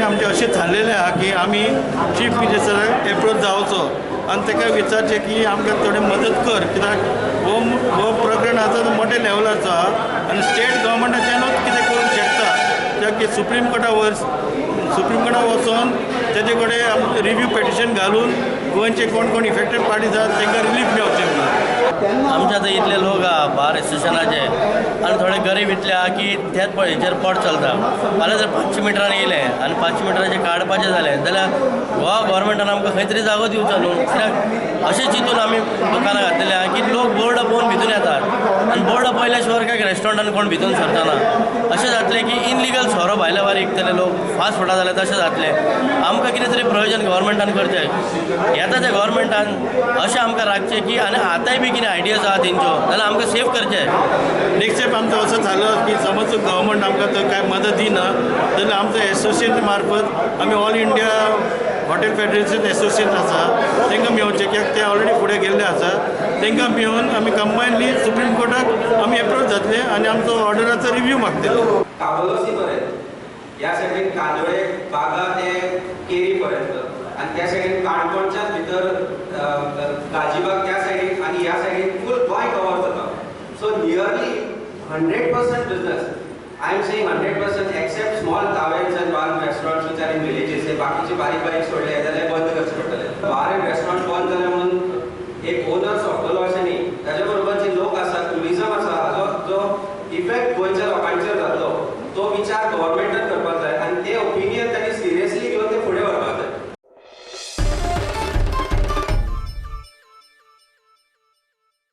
आमचे अशें थारलेलें आहा की आमी चीफ मिनिस्टराक एप्रोच जावचो आनी ताका विचारचें की आमकां थोडी मदत कर, कित्याक हो प्रकरण आसा तो मोठ्या लेवलाचो आहा आनी स्टेट गव्हर्मेंटाच्यानूच कितें करूंक शकता, कित्याक की सुप्रीम कोर्टाक वचून तेजे कडेन रिव्यू पेटिशन घालून गोंयचे कोण कोण इफेक्टेड पार्टीज आसात तांकां रिलीफ मेळचें म्हणून. आमच्या थंय इतले लोक आहा बार एसोसिएशनाचे आनी थोडे गरीब इतले आहा की तेच पळय हेचेर पोट चलता. फाल्यां जर 500 मिटरान येयले आनी 500 मिटराचें काडपाचें जालें जाल्यार गोवा गव्हर्मेंटान आमकां खंय तरी जागो दिवचो न्हू. कित्याक अशें चिंतून आमी दुकानां घातलेलें आहा की लोक बोर्ड पळोवन भितून येतात आनी बोर्ड पळयल्या शिवाय काय रेस्टॉरंटान कोण भितून सरतना. अशें जातलें की इनलिगल सोरो भायल्या भायर विकतले लोक फास्ट फुडां जाले तशें जातलें. आमकां कितें तरी प्रोविजन गव्हर्मेंटान करचें. येता त्या गव्हर्मेंटान अशें आमकां राखचें की आनी आतांय बी कितें आयडियाज आहा तेंच्यो जाल्यार आमकां सेव करचें. नेक्स्ट स्टेप आमचो असो जालो की समज गव्हर्मेंट आमकां तर कांय मदत दिना जाल्यार आमचो एसोसिएशन मार्फत आमी all India hotel federation association आसा तांकां मेळचें, कित्याक ते ऑलरेडी फुडें गेल्ले आसा. तांकां मेळून आमी कंबायनली सुप्रीम कोर्टाक आमी एप्रोच जातले आनी आमचो ऑर्डराचो रिव्यू मागतले. काबोलोसी पर्यंत या सायडीन कांदोळे बागा ते केरी पर्यंत आणि त्या सायडीन काणकोणच्याच भितर गाजीबाग त्या सायडीन आणि ह्या सायडीन फूल गोंय कवर जाता. So nearly 100% business. I am saying 100% except small taverns and bar and restaurants which are in villages. हे बाकीचे बारीक सोडले जाल्यार बंद करचे पडटले. बार एंड रेस्टॉरंट बंद जाले म्हणून